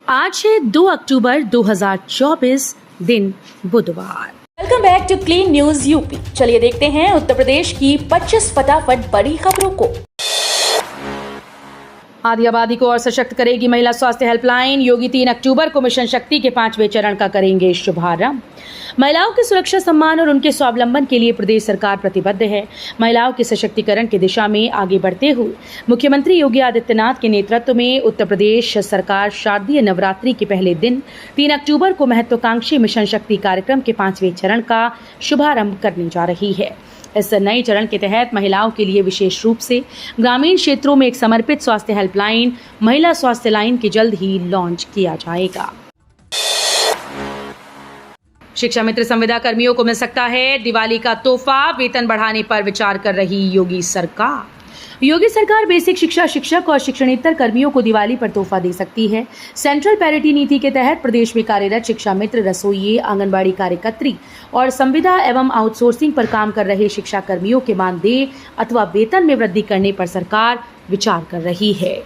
आज है 2 अक्टूबर 2024 दिन बुधवार। Welcome back to Clean News UP. चलिए देखते हैं उत्तर प्रदेश की 25 फटाफट बड़ी खबरों को। आदि आबादी को और सशक्त करेगी महिला स्वास्थ्य हेल्पलाइन। योगी 3 अक्टूबर को मिशन शक्ति के 5वें चरण का करेंगे शुभारंभ। महिलाओं की सुरक्षा, सम्मान और उनके स्वावलंबन के लिए प्रदेश सरकार प्रतिबद्ध है। महिलाओं के सशक्तिकरण की दिशा में आगे बढ़ते हुए मुख्यमंत्री योगी आदित्यनाथ के नेतृत्व में उत्तर प्रदेश सरकार शारदीय नवरात्रि के पहले दिन 3 अक्टूबर को महत्वाकांक्षी मिशन शक्ति कार्यक्रम के 5वें चरण का शुभारंभ करने जा रही है। इस नए चरण के तहत महिलाओं के लिए विशेष रूप से ग्रामीण क्षेत्रों में एक समर्पित स्वास्थ्य हेल्पलाइन महिला स्वास्थ्य लाइन के जल्द ही लॉन्च किया जाएगा। शिक्षा मित्र संविदा कर्मियों को मिल सकता है दिवाली का तोहफा। वेतन बढ़ाने पर विचार कर रही योगी सरकार। योगी सरकार बेसिक शिक्षा शिक्षक और शिक्षणेतर कर्मियों को दिवाली पर तोहफा दे सकती है। सेंट्रल पैरिटी नीति के तहत प्रदेश में कार्यरत शिक्षा मित्र, रसोइये, आंगनबाड़ी कार्यकर्त्री और संविदा एवं आउटसोर्सिंग पर काम कर रहे शिक्षा कर्मियों के मानदेय अथवा वेतन में वृद्धि करने पर सरकार विचार कर रही है।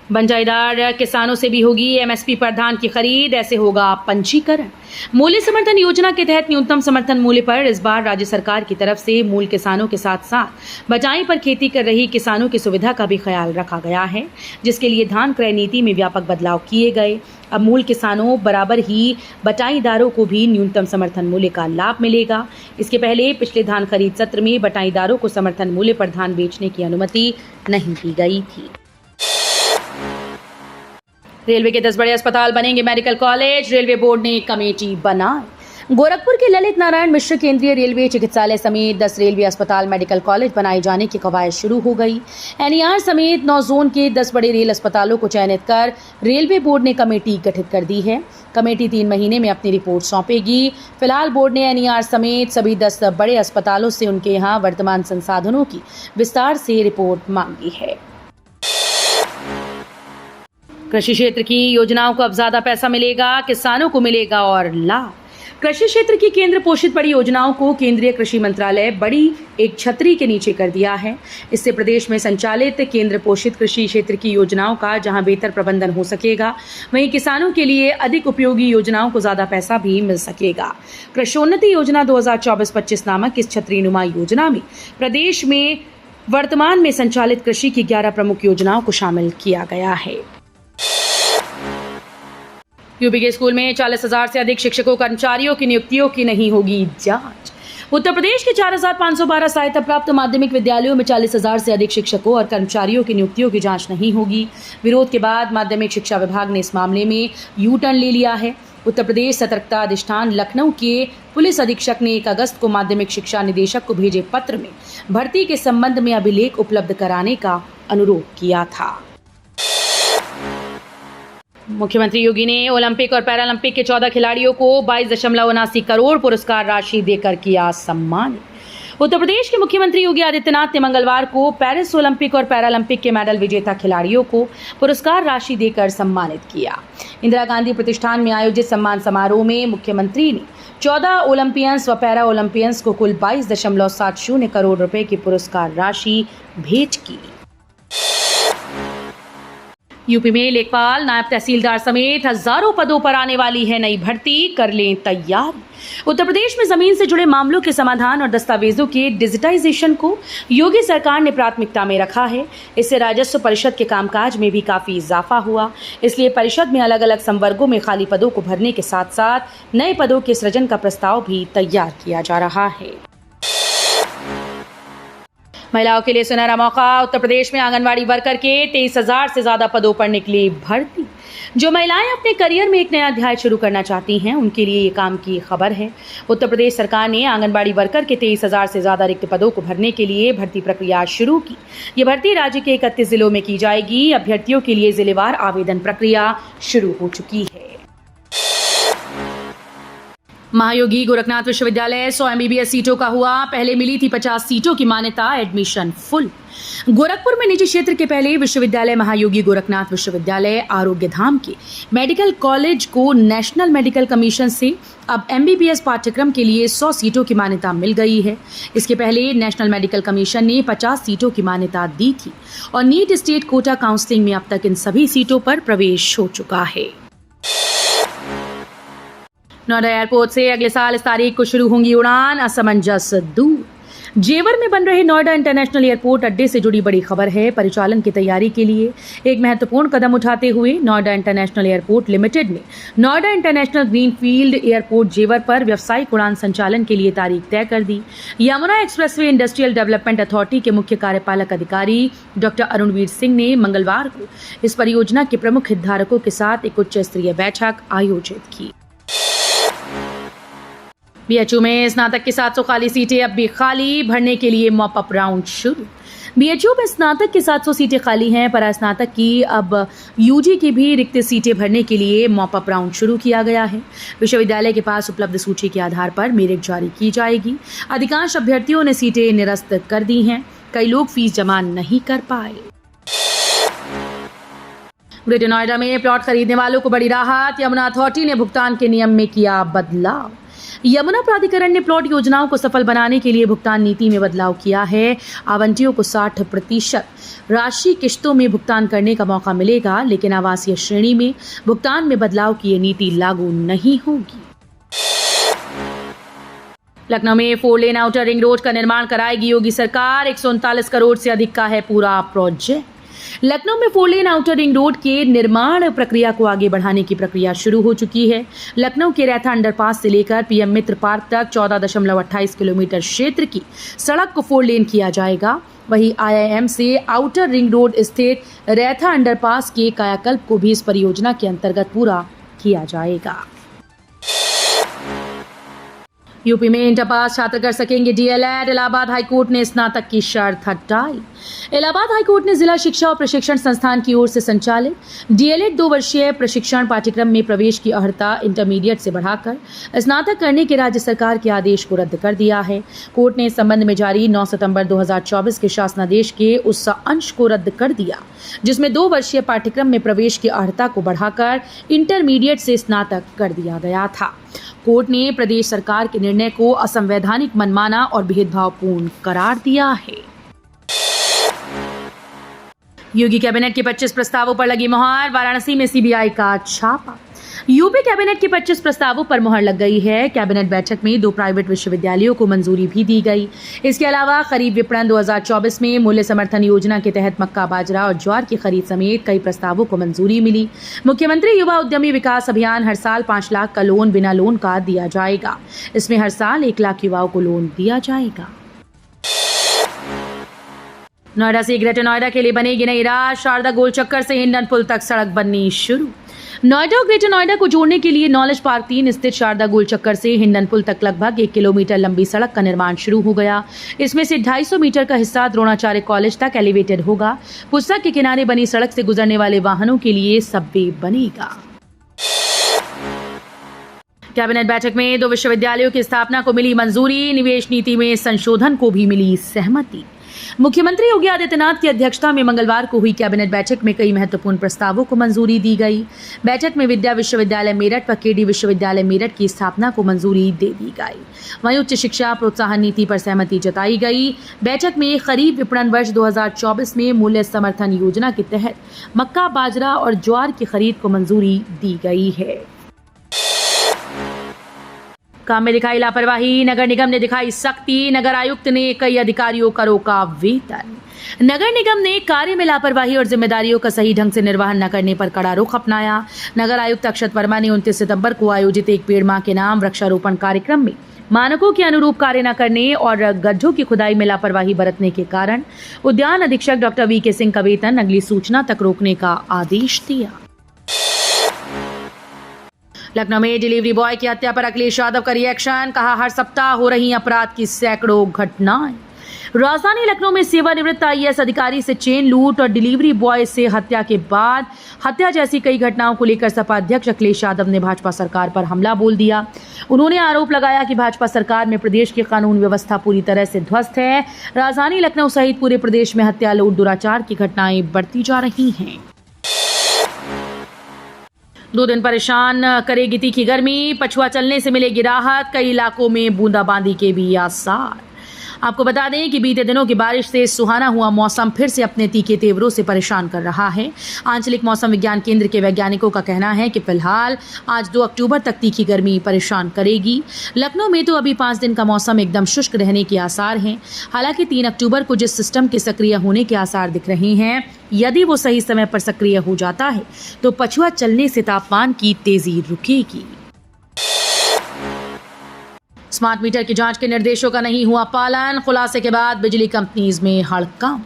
बंजाईदार किसानों से भी होगी एमएसपी पर धान की खरीद, ऐसे होगा पंजीकरण। मूल्य समर्थन योजना के तहत न्यूनतम समर्थन मूल्य पर इस बार राज्य सरकार की तरफ से मूल किसानों के साथ साथ बटाई पर खेती कर रही किसानों की सुविधा का भी ख्याल रखा गया है, जिसके लिए धान क्रय नीति में व्यापक बदलाव किए गए। अब मूल किसानों बराबर ही बटाईदारों को भी न्यूनतम समर्थन मूल्य का लाभ मिलेगा। इसके पहले पिछले धान खरीद सत्र में बटाईदारों को समर्थन मूल्य पर धान बेचने की अनुमति नहीं दी गई थी। रेलवे के 10 बड़े अस्पताल बनेंगे मेडिकल कॉलेज, रेलवे बोर्ड ने कमेटी बनाई। गोरखपुर के ललित नारायण मिश्र केंद्रीय रेलवे चिकित्सालय समेत 10 रेलवे अस्पताल मेडिकल कॉलेज बनाए जाने की कवायद शुरू हो गई। एनईआर समेत 9 जोन के 10 बड़े रेल अस्पतालों को चयनित कर रेलवे बोर्ड ने कमेटी गठित कर दी है। कमेटी 3 महीने में अपनी रिपोर्ट सौंपेगी। फिलहाल बोर्ड ने एनईआर समेत सभी 10 बड़े अस्पतालों से उनके यहाँ वर्तमान संसाधनों की विस्तार से रिपोर्ट मांगी है। कृषि क्षेत्र की योजनाओं को अब ज्यादा पैसा मिलेगा, किसानों को मिलेगा और लाभ। कृषि क्षेत्र की केंद्र पोषित बड़ी योजनाओं को केंद्रीय कृषि मंत्रालय बड़ी एक छतरी के नीचे कर दिया है। इससे प्रदेश में संचालित केंद्र पोषित कृषि क्षेत्र की योजनाओं का जहां बेहतर प्रबंधन हो सकेगा, वहीं किसानों के लिए अधिक उपयोगी योजनाओं को ज्यादा पैसा भी मिल सकेगा। कृषोन्नति योजना 2024-25 नामक इस छतरीनुमा योजना में प्रदेश में वर्तमान में संचालित कृषि की 11 प्रमुख योजनाओं को शामिल किया गया है। यूपी के स्कूल में 40,000 से अधिक शिक्षकों कर्मचारियों की नियुक्तियों की नहीं होगी जांच। उत्तर प्रदेश के 4,512 सहायता प्राप्त माध्यमिक विद्यालयों में 40,000 से अधिक शिक्षकों और कर्मचारियों की नियुक्तियों की जांच नहीं होगी। विरोध के बाद माध्यमिक शिक्षा विभाग ने इस मामले में यू टर्न ले लिया है। उत्तर प्रदेश सतर्कता अधिष्ठान लखनऊ के पुलिस अधीक्षक ने 1 अगस्त को माध्यमिक शिक्षा निदेशक को भेजे पत्र में भर्ती के संबंध में अभिलेख उपलब्ध कराने का अनुरोध किया था। मुख्यमंत्री योगी ने ओलंपिक और पैरालंपिक के 14 खिलाड़ियों को 22.79 करोड़ पुरस्कार राशि देकर किया सम्मानित। उत्तर प्रदेश के मुख्यमंत्री योगी आदित्यनाथ ने मंगलवार को पेरिस ओलंपिक और पैरालंपिक के मेडल विजेता खिलाड़ियों को पुरस्कार राशि देकर सम्मानित किया। इंदिरा गांधी प्रतिष्ठान में आयोजित सम्मान समारोह में मुख्यमंत्री ने 14 ओलंपियंस व पैरा ओलंपियंस को कुल 22.70 करोड़ रुपए की पुरस्कार राशि भेंट की। यूपी में लेखपाल, नायब तहसीलदार समेत हजारों पदों पर आने वाली है नई भर्ती, कर लें तैयारी। उत्तर प्रदेश में जमीन से जुड़े मामलों के समाधान और दस्तावेजों के डिजिटाइजेशन को योगी सरकार ने प्राथमिकता में रखा है। इससे राजस्व परिषद के कामकाज में भी काफी इजाफा हुआ। इसलिए परिषद में अलग अलग संवर्गों में खाली पदों को भरने के साथ साथ नए पदों के सृजन का प्रस्ताव भी तैयार किया जा रहा है। महिलाओं के लिए सुनहरा मौका। उत्तर प्रदेश में आंगनवाड़ी वर्कर के 23,000 से ज्यादा पदों पर निकली भर्ती। जो महिलाएं अपने करियर में एक नया अध्याय शुरू करना चाहती हैं, उनके लिए ये काम की खबर है। उत्तर प्रदेश सरकार ने आंगनबाड़ी वर्कर के 23,000 से ज्यादा रिक्त पदों को भरने के लिए भर्ती प्रक्रिया शुरू की। ये भर्ती राज्य के 31 जिलों में की जाएगी। अभ्यर्थियों के लिए जिलेवार आवेदन प्रक्रिया शुरू हो चुकी है। महायोगी गोरखनाथ विश्वविद्यालय 100 MBBS सीटों का हुआ, पहले मिली थी 50 सीटों की मान्यता, एडमिशन फुल। गोरखपुर में निजी क्षेत्र के पहले विश्वविद्यालय महायोगी गोरखनाथ विश्वविद्यालय आरोग्य धाम के मेडिकल कॉलेज को नेशनल मेडिकल कमीशन से अब MBBS पाठ्यक्रम के लिए 100 सीटों की मान्यता मिल गई है। इसके पहले नेशनल मेडिकल कमीशन ने 50 सीटों की मान्यता दी थी और नीट स्टेट कोटा काउंसलिंग में अब तक इन सभी सीटों पर प्रवेश हो चुका है। नोएडा एयरपोर्ट से अगले साल इस तारीख को शुरू होंगी उड़ान, असमंजस दूर। जेवर में बन रहे नोएडा इंटरनेशनल एयरपोर्ट अड्डे से जुड़ी बड़ी खबर है। परिचालन की तैयारी के लिए एक महत्वपूर्ण कदम उठाते हुए नोएडा इंटरनेशनल एयरपोर्ट लिमिटेड ने नोएडा इंटरनेशनल ग्रीनफील्ड एयरपोर्ट जेवर पर व्यावसायिक उड़ान संचालन के लिए तारीख तय कर दी। Yamuna expressway industrial development authority के मुख्य कार्यपालक अधिकारी डॉक्टर अरुणवीर सिंह ने मंगलवार को इस परियोजना के प्रमुख हितधारकों के साथ एक उच्च स्तरीय बैठक आयोजित की। BHU में स्नातक की 700 खाली सीटें अब भी खाली, भरने के लिए मॉप अप राउंड शुरू। BHU में स्नातक की 700 सीटें खाली हैं, पर स्नातक की अब UG की भी रिक्त सीटें भरने के लिए मॉप अप राउंड शुरू किया गया है। विश्वविद्यालय के पास उपलब्ध सूची के आधार पर मेरिट जारी की जाएगी। अधिकांश अभ्यर्थियों ने सीटें निरस्त कर दी हैं, कई लोग फीस जमा नहीं कर पाए। ग्रेटर नोएडा में प्लॉट खरीदने वालों को बड़ी राहत, यमुना अथॉरिटी ने भुगतान के नियम में किया बदलाव। यमुना प्राधिकरण ने प्लॉट योजनाओं को सफल बनाने के लिए भुगतान नीति में बदलाव किया है। आवंटियों को 60% राशि किश्तों में भुगतान करने का मौका मिलेगा, लेकिन आवासीय श्रेणी में भुगतान में बदलाव की ये नीति लागू नहीं होगी। लखनऊ में 4 लेन आउटर रिंग रोड का निर्माण कराएगी योगी सरकार। 139 करोड़ से अधिक का है पूरा प्रोजेक्ट। लखनऊ में 4 लेन आउटर रिंग रोड के निर्माण प्रक्रिया को आगे बढ़ाने की प्रक्रिया शुरू हो चुकी है। लखनऊ के रैथा अंडरपास से लेकर PM मित्र पार्क तक 14.28 किलोमीटर क्षेत्र की सड़क को 4 लेन किया जाएगा। वहीं IIM से आउटर रिंग रोड स्थित रैथा अंडरपास के कायाकल्प को भी इस परियोजना के अंतर्गत पूरा किया जाएगा। यूपी में इंटर पास छात्र कर सकेंगे DLED। इलाहाबाद हाईकोर्ट ने स्नातक की शर्त हटाई। इलाहाबाद हाईकोर्ट ने जिला शिक्षा और प्रशिक्षण संस्थान की ओर से संचालित DLED 2 वर्षीय प्रशिक्षण पाठ्यक्रम में प्रवेश की अर्हता इंटरमीडिएट से बढ़ाकर स्नातक करने के राज्य सरकार के आदेश को रद्द कर दिया है। कोर्ट ने इस संबंध में जारी 9 सितंबर 2024 के शासनादेश के उस अंश को रद्द कर दिया जिसमें 2 वर्षीय पाठ्यक्रम में प्रवेश की अर्हता को बढ़ाकर इंटरमीडिएट से स्नातक कर दिया गया था। कोर्ट ने प्रदेश सरकार के निर्णय को असंवैधानिक, मनमाना और भेदभावपूर्ण करार दिया है। योगी कैबिनेट के 25 प्रस्तावों पर लगी मुहर। वाराणसी में CBI का छापा। यूपी कैबिनेट के 25 प्रस्तावों पर मुहर लग गई है। कैबिनेट बैठक में 2 प्राइवेट विश्वविद्यालयों को मंजूरी भी दी गई। इसके अलावा खरीफ विपणन 2024 में मूल्य समर्थन योजना के तहत मक्का, बाजरा और ज्वार की खरीद समेत कई प्रस्तावों को मंजूरी मिली। मुख्यमंत्री युवा उद्यमी विकास अभियान हर साल 5 लाख का लोन बिना लोन का दिया जाएगा। इसमें हर साल 1 लाख युवाओं को लोन दिया जाएगा। नोएडा से ग्रेटर नोएडा के लिए बनेगी नई राह। शारदा गोल चक्कर से हिंडन पुल तक सड़क बननी शुरू। नोएडा और ग्रेटर नोएडा को जोड़ने के लिए नॉलेज पार्क 3 स्थित शारदा गोल चक्कर से हिंडन पुल तक लगभग 1 किलोमीटर लंबी सड़क का निर्माण शुरू हो गया। इसमें से 250 मीटर का हिस्सा द्रोणाचार्य कॉलेज तक एलिवेटेड होगा। पुस्तक के किनारे बनी सड़क से गुजरने वाले वाहनों के लिए सबवे बनेगा। कैबिनेट बैठक में 2 विश्वविद्यालयों की स्थापना को मिली मंजूरी। निवेश नीति में संशोधन को भी मिली सहमति। मुख्यमंत्री योगी आदित्यनाथ की अध्यक्षता में मंगलवार को हुई कैबिनेट बैठक में कई महत्वपूर्ण प्रस्तावों को मंजूरी दी गई। बैठक में विद्या विश्वविद्यालय मेरठ व KD विश्वविद्यालय मेरठ की स्थापना को मंजूरी दे दी गई। वहीं उच्च शिक्षा प्रोत्साहन नीति पर सहमति जताई गई। बैठक में खरीफ विपणन वर्ष 2024 में मूल्य समर्थन योजना के तहत मक्का, बाजरा और ज्वार की खरीद को मंजूरी दी गई है। काम में दिखाई लापरवाही, नगर निगम ने दिखाई सख्ती। नगर आयुक्त ने कई अधिकारियों का रोका वेतन। नगर निगम ने कार्य में लापरवाही और जिम्मेदारियों का सही ढंग से निर्वहन न करने पर कड़ा रुख अपनाया। नगर आयुक्त अक्षत वर्मा ने 29 सितंबर को आयोजित एक पेड़ मां के नाम वृक्षारोपण कार्यक्रम में मानकों के अनुरूप कार्य न करने और गड्ढों की खुदाई में लापरवाही बरतने के कारण उद्यान अधीक्षक डॉक्टर VK सिंह का वेतन अगली सूचना तक रोकने का आदेश दिया। लखनऊ में डिलीवरी बॉय की हत्या पर अखिलेश यादव का रिएक्शन। कहा, हर सप्ताह हो रही अपराध की सैकड़ों घटनाएं। राजधानी लखनऊ में सेवानिवृत्त आईएएस अधिकारी से चेन लूट और डिलीवरी बॉय से हत्या के बाद हत्या जैसी कई घटनाओं को लेकर सपा अध्यक्ष अखिलेश यादव ने भाजपा सरकार पर हमला बोल दिया। उन्होंने आरोप लगाया कि भाजपा सरकार में प्रदेश की कानून व्यवस्था पूरी तरह से ध्वस्त है। राजधानी लखनऊ सहित पूरे प्रदेश में हत्या, लूट, दुराचार की घटनाएं बढ़ती जा रही हैं। 2 दिन परेशान करेगी तीखी गर्मी, पछुआ चलने से मिलेगी राहत, कई इलाकों में बूंदाबांदी के भी आसार। आपको बता दें कि बीते दिनों की बारिश से सुहाना हुआ मौसम फिर से अपने तीखे तेवरों से परेशान कर रहा है। आंचलिक मौसम विज्ञान केंद्र के वैज्ञानिकों का कहना है कि फिलहाल आज 2 अक्टूबर तक तीखी गर्मी परेशान करेगी। लखनऊ में तो अभी 5 दिन का मौसम एकदम शुष्क रहने के आसार हैं। हालांकि 3 अक्टूबर को जिस सिस्टम के सक्रिय होने के आसार दिख रहे हैं, यदि वो सही समय पर सक्रिय हो जाता है तो पछुआ चलने से तापमान की तेजी रुकेगी। स्मार्ट मीटर की जांच के निर्देशों का नहीं हुआ पालन, खुलासे के बाद बिजली कंपनीज में हड़कंप।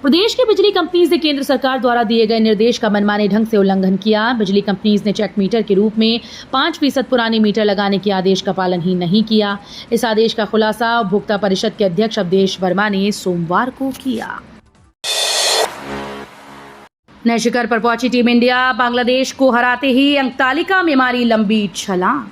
प्रदेश की बिजली कंपनीज ने केंद्र सरकार द्वारा दिए गए निर्देश का मनमाने ढंग से उल्लंघन किया। बिजली कंपनीज ने चेक मीटर के रूप में 5% पुराने मीटर लगाने के आदेश का पालन ही नहीं किया। इस आदेश का खुलासा उपभोक्ता परिषद के अध्यक्ष अवधेश वर्मा ने सोमवार को किया। नए शिखर पर पहुंची टीम इंडिया, बांग्लादेश को हराते ही अंक तालिका में मारी लंबी छलांग।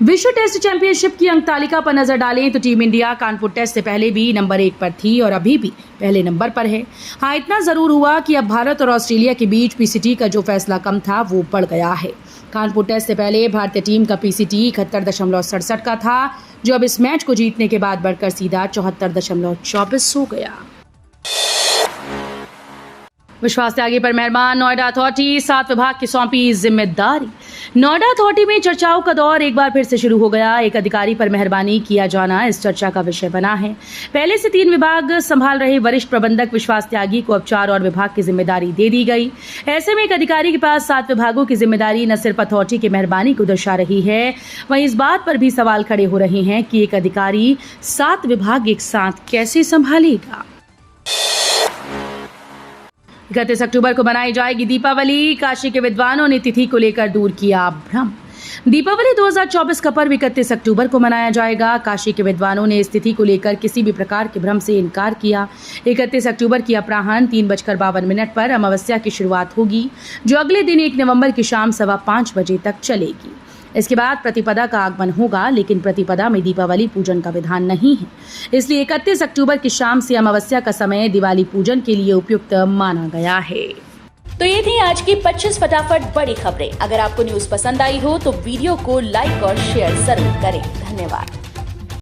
विश्व टेस्ट चैंपियनशिप की अंक तालिका पर नजर डालें तो टीम इंडिया कानपुर टेस्ट से पहले भी नंबर 1 पर थी और अभी भी पहले नंबर पर है। हाँ, इतना जरूर हुआ कि अब भारत और ऑस्ट्रेलिया के बीच पीसीटी का जो फैसला कम था वो बढ़ गया है। कानपुर टेस्ट से पहले भारतीय टीम का पीसीटी 71.67 का था, जो अब इस मैच को जीतने के बाद बढ़कर सीधा 74.24 हो गया। विश्वास त्यागी पर मेहरबान नोएडा अथॉरिटी, 7 विभाग की सौंपी जिम्मेदारी। नोएडा अथॉरिटी में चर्चाओं का दौर एक बार फिर से शुरू हो गया। एक अधिकारी पर मेहरबानी किया जाना इस चर्चा का विषय बना है। पहले से 3 विभाग संभाल रहे वरिष्ठ प्रबंधक विश्वास त्यागी को अब 4 और विभाग की जिम्मेदारी दे दी गई। ऐसे में एक अधिकारी के पास 7 विभागों की जिम्मेदारी न सिर्फ अथॉरिटी की मेहरबानी को दर्शा रही है, वहीं इस बात पर भी सवाल खड़े हो रहे हैं कि एक अधिकारी 7 विभाग एक साथ कैसे संभालेगा। 31 अक्टूबर को मनाई जाएगी दीपावली। काशी के विद्वानों ने तिथि को लेकर दूर किया भ्रम। दीपावली 2024 का पर्व 31 अक्टूबर को मनाया जाएगा। काशी के विद्वानों ने इस तिथि को लेकर किसी भी प्रकार के भ्रम से इनकार किया। 31 अक्टूबर की अपराह्न 3:52 पर अमावस्या की शुरुआत होगी, जो अगले दिन 1 नवंबर की शाम 5:15 बजे तक चलेगी। इसके बाद प्रतिपदा का आगमन होगा, लेकिन प्रतिपदा में दीपावली पूजन का विधान नहीं है। इसलिए 31 अक्टूबर की शाम से अमावस्या का समय दिवाली पूजन के लिए उपयुक्त माना गया है। तो ये थी आज की 25 फटाफट बड़ी खबरें। अगर आपको न्यूज पसंद आई हो तो वीडियो को लाइक और शेयर जरूर करें। धन्यवाद।